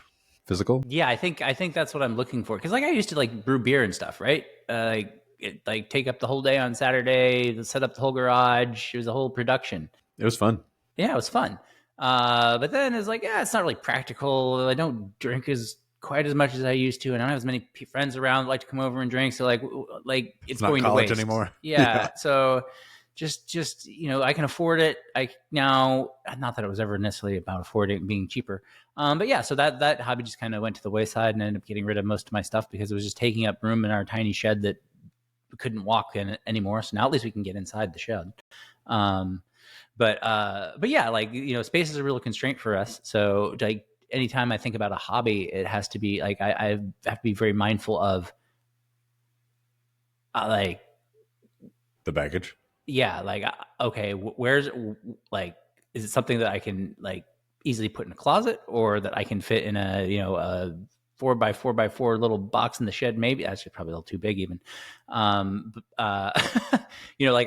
physical? Yeah, I think that's what I'm looking for. Because like I used to like brew beer and stuff, right? Like take up the whole day on Saturday, set up the whole garage. It was a whole production. It was fun. Yeah, it was fun. But then it's like, it's not really practical. I don't drink quite as much as I used to, and I don't have as many friends around that like to come over and drink. So like it's not going college to waste anymore. Yeah. So just I can afford it. Now, not that it was ever necessarily about affording being cheaper. But yeah, so that hobby just kind of went to the wayside, and ended up getting rid of most of my stuff because it was just taking up room in our tiny shed that we couldn't walk in anymore. So now at least we can get inside the shed. But yeah, like, space is a real constraint for us. So like anytime I think about a hobby, it has to be like, I have to be very mindful of like the baggage. Yeah. Like, okay, where's like, is it something that I can like easily put in a closet, or that I can fit in a 4x4x4 little box in the shed? Maybe that's probably a little too big even. Like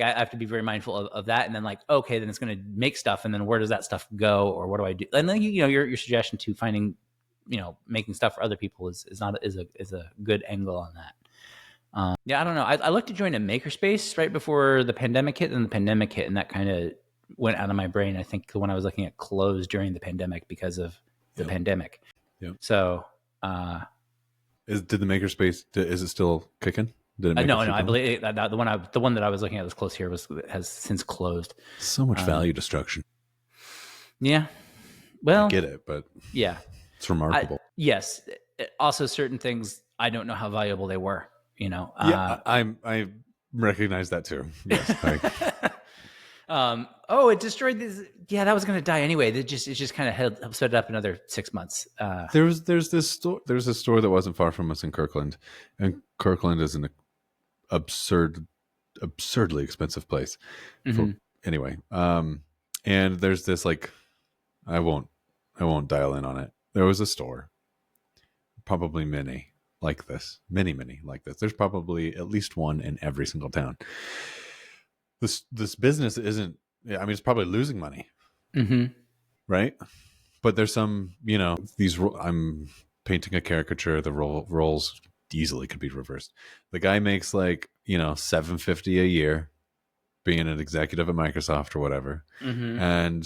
I have to be very mindful of that. And then like, okay, then it's going to make stuff. And then where does that stuff go, or what do I do? And then, your suggestion to finding, making stuff for other people is a good angle on that. Yeah, I don't know. I looked to join a makerspace right before the pandemic hit, and the pandemic hit, and that kind of went out of my brain. I think when I was looking at closed during the pandemic because of the pandemic. Yep. So, did the makerspace? Is it still kicking? Did it no. I believe that the one that I was looking at was close here has since closed. So much value destruction. Yeah. Well, I get it, but yeah, it's remarkable. Yes. Also, certain things I don't know how valuable they were. Yeah, I recognize that too. Yes. It destroyed this. Yeah, that was going to die anyway. It just kind of set it up another 6 months. There's this store. There's a store that wasn't far from us in Kirkland, and Kirkland is an absurdly expensive place. Anyway, and there's this like, I won't dial in on it. There was a store, probably many like this. There's probably at least one in every single town. This business isn't. I mean, it's probably losing money, right? But there's some, these. I'm painting a caricature. The roles easily could be reversed. The guy makes like $750 a year, being an executive at Microsoft or whatever, and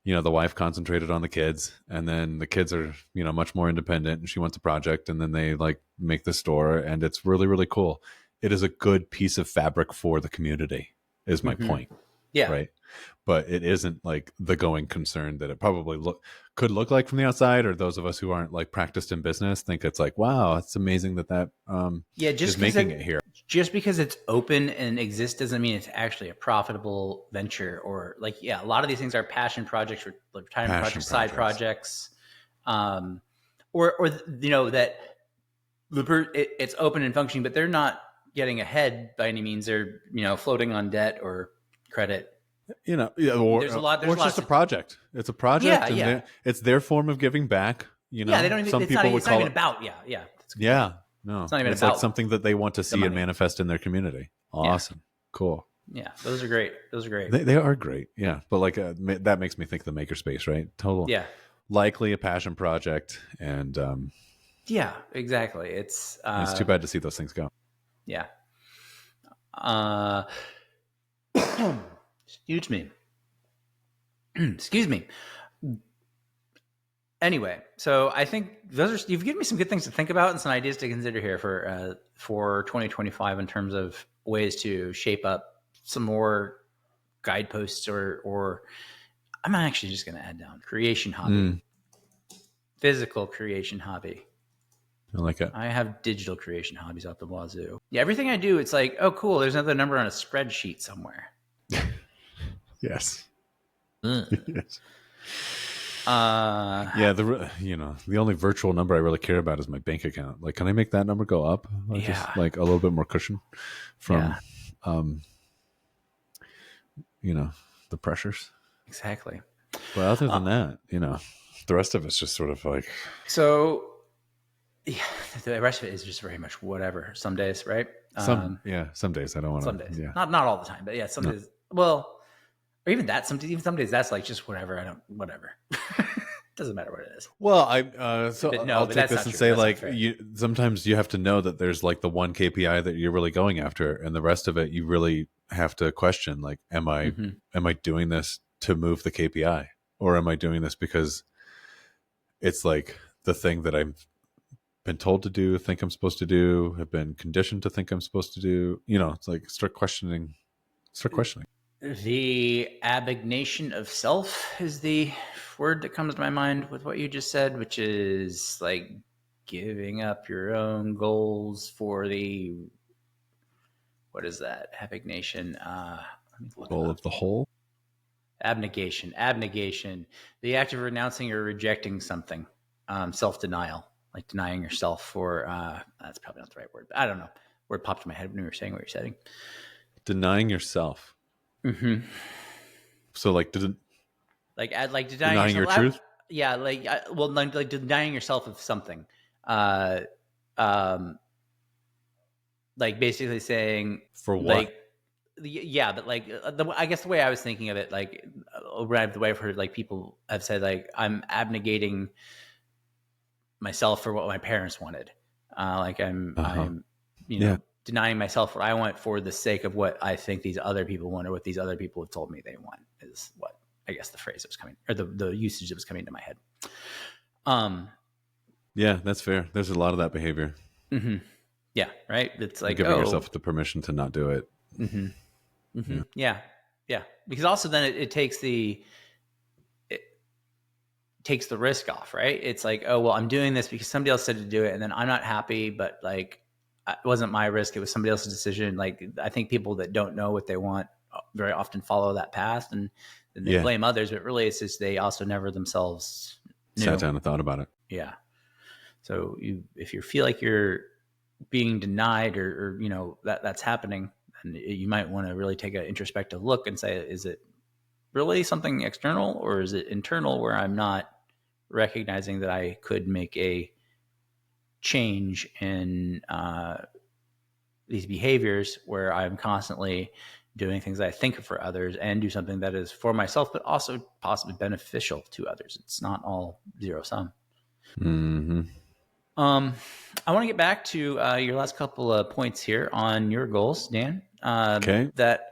the wife concentrated on the kids, and then the kids are, much more independent, and she wants a project, and then they like make the store, and it's really, really cool. It is a good piece of fabric for the community, is my point. Yeah. Right. But it isn't like the going concern that it probably could look like from the outside, or those of us who aren't like practiced in business think it's like, wow, it's amazing that is making it here. Just because it's open and exists doesn't mean it's actually a profitable venture, or like, a lot of these things are passion projects, or retirement projects, side projects, or that it's open and functioning, but they're not getting ahead by any means. They're, floating on debt or credit. Yeah, There's a lot. or it's just a project. It's a project, and Yeah. it's their form of giving back. Yeah, they don't even. Some It's not. people would It's not call even it. about. Yeah. That's a good point. Yeah, no, It's not even it's like about something that they want to the see and money. manifest in their community. Awesome, cool. Yeah, those are great. They are great. Yeah, but like that makes me think the makerspace, right? Total. Yeah. Likely a passion project, and Yeah, exactly. It's too bad to see those things go. yeah. Excuse me. Excuse me. Anyway, so I think you've given me some good things to think about and some ideas to consider here for 2025 in terms of ways to shape up some more guideposts or I'm actually just going to add down creation hobby, physical creation hobby. I like it. I have digital creation hobbies out the wazoo. Yeah, everything I do, it's like, oh, cool. There's another number on a spreadsheet somewhere. Yes. Yes. Yeah, the only virtual number I really care about is my bank account. Like, can I make that number go up? Just like a little bit more cushion from, the pressures. Exactly. But other than that, the rest of it's just sort of like. So, yeah, the rest of it is just very much whatever. Some days, right? Some days I don't want to. Some days, yeah. not all the time, but yeah, some days. Well. Or even that, some days that's like just whatever. Whatever. Doesn't matter what it is. Well, I'll take this and say like sometimes you have to know that there's like the one KPI that you're really going after, and the rest of it you really have to question. Like, am I doing this to move the KPI, or am I doing this because it's like the thing that I've been told to do, think I'm supposed to do, have been conditioned to think I'm supposed to do? It's like start questioning. The abnegation of self is the word that comes to my mind with what you just said, which is like giving up your own goals for what is that? Abnegation. Goal of the whole. Abnegation. The act of renouncing or rejecting something. Self-denial, like denying yourself for, that's probably not the right word, but I don't know. Word popped in my head when you were saying what you're saying. Denying yourself. Mm-hmm. So like denying your truth. Yeah, like denying yourself of something. Like basically saying for what? Like, yeah, but like I guess the way I was thinking of it, like the way I've heard like people have said, like I'm abnegating myself for what my parents wanted. Like I'm denying myself what I want for the sake of what I think these other people want or what these other people have told me they want is what I guess the phrase that was coming, or the usage that was coming to my head. Yeah, that's fair. There's a lot of that behavior. Mm-hmm. Yeah. Right. It's like giving yourself the permission to not do it. Mm-hmm. Mm-hmm. Yeah. Because also then it takes the risk off, right? It's like, oh, well, I'm doing this because somebody else said to do it, and then I'm not happy, but like, it wasn't my risk. It was somebody else's decision. Like, I think people that don't know what they want very often follow that path and they blame others, but really it's just they also never themselves sat down and thought about it. Yeah. So if you feel like you're being denied or that's happening, then you might want to really take an introspective look and say, is it really something external or is it internal where I'm not recognizing that I could make a change in these behaviors where I'm constantly doing things that I think are for others and do something that is for myself, but also possibly beneficial to others. It's not all zero sum. Mm-hmm. I want to get back to your last couple of points here on your goals, Dan. Okay. That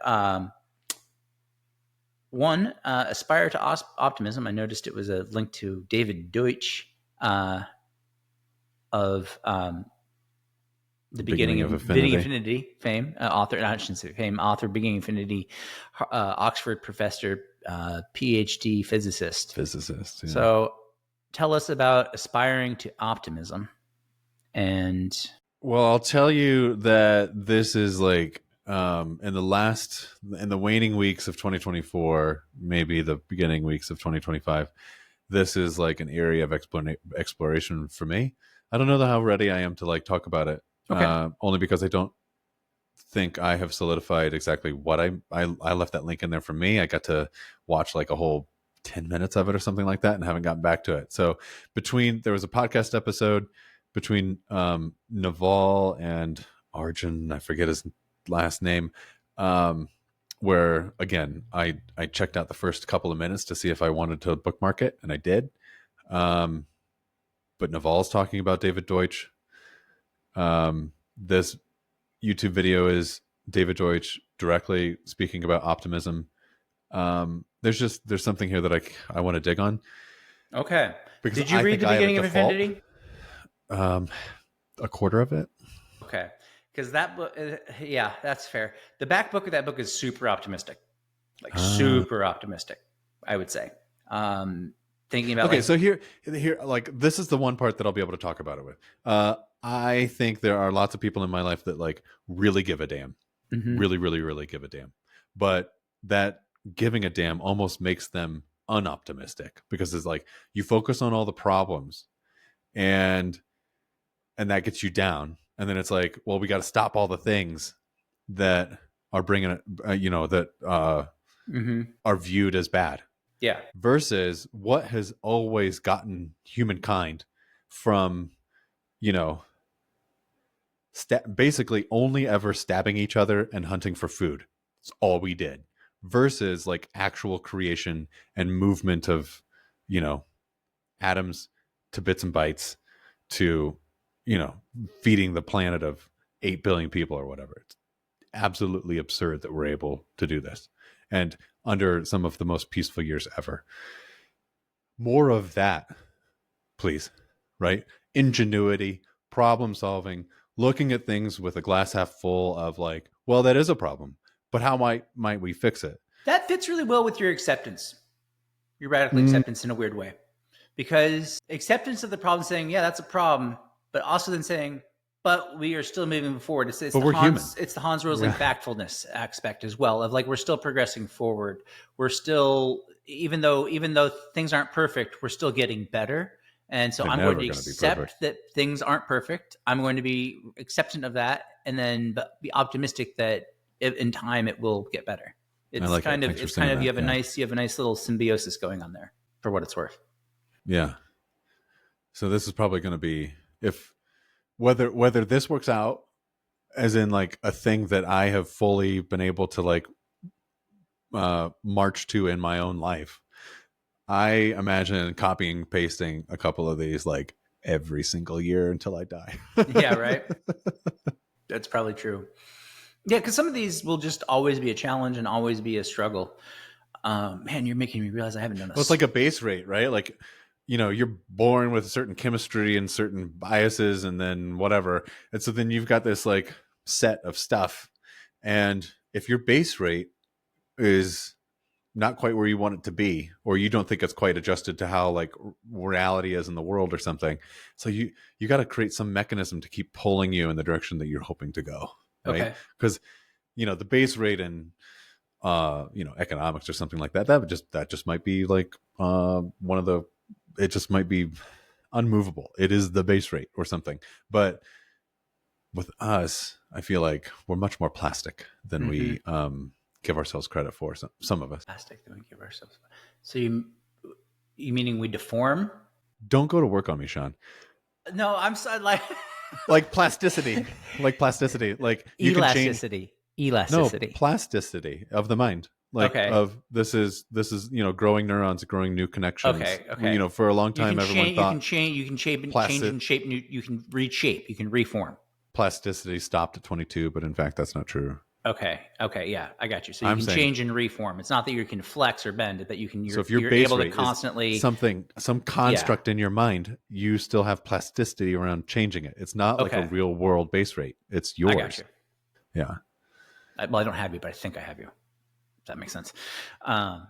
one, aspire to optimism. I noticed it was a link to David Deutch of the beginning of Infinity fame, author. I shouldn't say fame, author, Beginning of Infinity, Oxford professor, PhD physicist. Yeah. So, tell us about aspiring to optimism. And well, I'll tell you that this is like in the waning weeks of 2024, maybe the beginning weeks of 2025. This is like an area of exploration for me. I don't know how ready I am to like talk about it. Okay. Only because I don't think I have solidified exactly what I left that link in there for me. I got to watch like a whole 10 minutes of it or something like that and haven't gotten back to it. So there was a podcast episode between Naval and Arjun, I forget his last name, where again, I checked out the first couple of minutes to see if I wanted to bookmark it, and I did. But Naval's talking about David Deutch. This YouTube video is David Deutch directly speaking about optimism. There's something here that I want to dig on. Okay. Did you read the beginning of Infinity? A quarter of it. Okay. Because that book, yeah, that's fair. The back book of that book is super optimistic, like super optimistic, I would say. Thinking about so here, like this is the one part that I'll be able to talk about it with. I think there are lots of people in my life that like really give a damn, really, really, really give a damn, but that giving a damn almost makes them unoptimistic because it's like you focus on all the problems, and that gets you down. And then it's like, well, we got to stop all the things that are bringing it, that are viewed as bad. Yeah. Versus what has always gotten humankind from, basically only ever stabbing each other and hunting for food. It's all we did. Versus like actual creation and movement of, atoms to bits and bytes to, feeding the planet of 8 billion people or whatever. It's absolutely absurd that we're able to do this. And under some of the most peaceful years ever. More of that, please, right? Ingenuity, problem solving, looking at things with a glass half full of like, well, that is a problem, but how might we fix it? That fits really well with your acceptance, your radical acceptance in a weird way. Because acceptance of the problem, saying, yeah, that's a problem, but also then saying, but we are still moving forward. It's we're human. It's the Hans Rosling factfulness aspect as well, of like we're still progressing forward. We're still, even though things aren't perfect, we're still getting better. And so I'm going to accept that things aren't perfect. I'm going to be acceptant of that, and then be optimistic that in time it will get better. It's like kind of you have a nice little symbiosis going on there, for what it's worth. Yeah. So this is probably going to be whether this works out as in like a thing that I have fully been able to like march to in my own life. I imagine copying and pasting a couple of these like every single year until I die. Yeah, right. That's probably true. Yeah, because some of these will just always be a challenge and always be a struggle. Man, you're making me realize I haven't done this. Well, it's like a base rate, right? Like, you're born with a certain chemistry and certain biases and then whatever. And so then you've got this like set of stuff. And if your base rate is not quite where you want it to be, or you don't think it's quite adjusted to how like reality is in the world or something. So you got to create some mechanism to keep pulling you in the direction that you're hoping to go. Right. Okay. Because, the base rate in, economics or something like that, that just might be like it just might be unmovable. It is the base rate or something. But with us, I feel like we're much more plastic than we give ourselves credit for. Some of us. Plastic than we give ourselves. So you meaning we deform? Don't go to work on me, Sean. No, I'm sorry. Like plasticity, like you elasticity. Elasticity. No, plasticity of the mind. Like this is growing neurons, growing new connections. Okay. For a long time, everyone thought you can change and shape. You can reshape. You can reform. Plasticity stopped at 22, but in fact, that's not true. Okay, yeah, I got you. So you can change and reform. It's not that you can flex or bend, but you can. You're able to constantly some construct in your mind. You still have plasticity around changing it. It's not like a real world base rate. It's yours. I got you. Yeah. I don't have you, but I think I have you. If that makes sense. I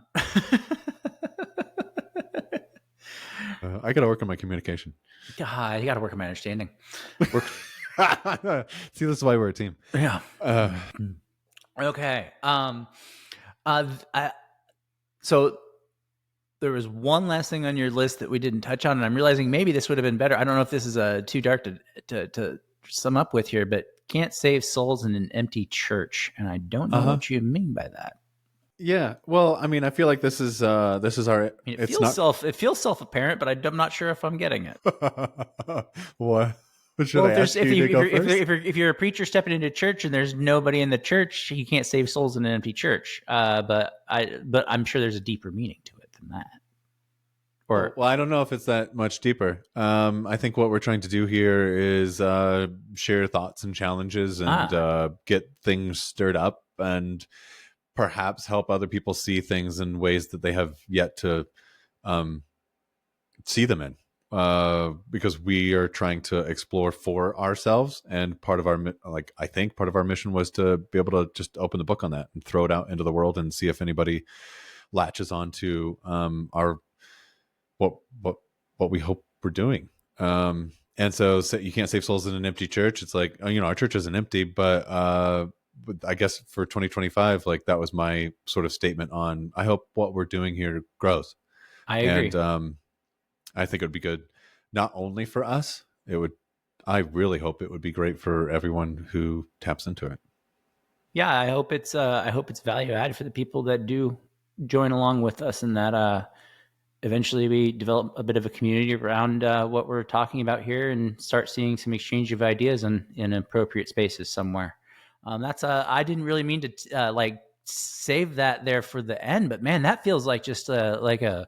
got to work on my communication. God, you got to work on my understanding. See, this is why we're a team. Yeah. Okay. So there was one last thing on your list that we didn't touch on, and I'm realizing maybe this would have been better. I don't know if this is too dark to sum up with here, but can't save souls in an empty church, and I don't know what you mean by that. Yeah. Well, I mean, I feel like this is our. It feels self-apparent, but I'm not sure if I'm getting it. What? Well, if you're a preacher stepping into church and there's nobody in the church, you can't save souls in an empty church. But I'm sure there's a deeper meaning to it than that. Well, I don't know if it's that much deeper. I think what we're trying to do here is share thoughts and challenges and get things stirred up and perhaps help other people see things in ways that they have yet to see them in. Because we are trying to explore for ourselves, and part of our mission was to be able to just open the book on that and throw it out into the world and see if anybody latches onto our what we hope we're doing. And so you can't save souls in an empty church. It's like, our church isn't empty, but I guess for 2025, like that was my sort of statement on, I hope what we're doing here grows. I agree. And I think it would be good, not only for us, I really hope it would be great for everyone who taps into it. Yeah. I hope it's value added for the people that do join along with us, and that, eventually we develop a bit of a community around what we're talking about here and start seeing some exchange of ideas in appropriate spaces somewhere. I didn't really mean to save that there for the end, but man, that feels like just like a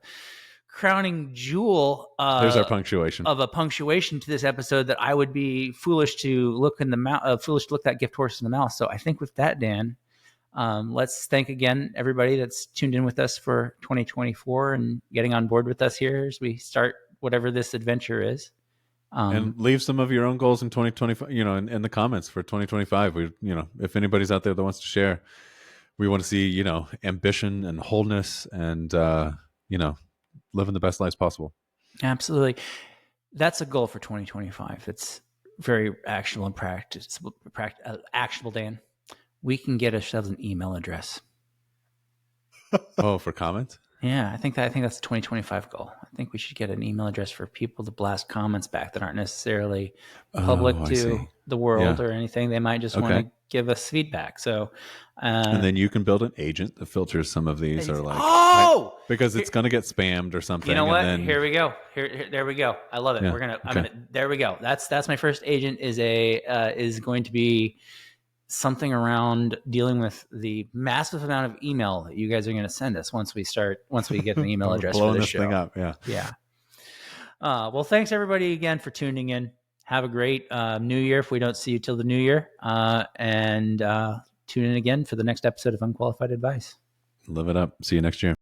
crowning jewel. There's our punctuation of a punctuation to this episode that I would be foolish to look that gift horse in the mouth. So I think with that, Dan, let's thank again everybody that's tuned in with us for 2024 and getting on board with us here as we start whatever this adventure is. And leave some of your own goals in 2025, in the comments for 2025. We, if anybody's out there that wants to share, we want to see, ambition and wholeness and, living the best lives possible. Absolutely. That's a goal for 2025. It's very actionable and actionable, Dan. We can get ourselves an email address. Oh, for comments? Yeah, I think that's the 2025 goal. I think we should get an email address for people to blast comments back that aren't necessarily public to the world or anything. They might just want to give us feedback. So, and then you can build an agent that filters some of these, or because it's going to get spammed or something. You know what? Here we go. There we go. I love it. Yeah. There we go. That's my first agent is going to be something around dealing with the massive amount of email that you guys are going to send us once we get an email address for this show. Thing up. Yeah. Well, thanks everybody again for tuning in. Have a great new year if we don't see you till the new year. And tune in again for the next episode of Unqualified Advice. Live it up. See you next year.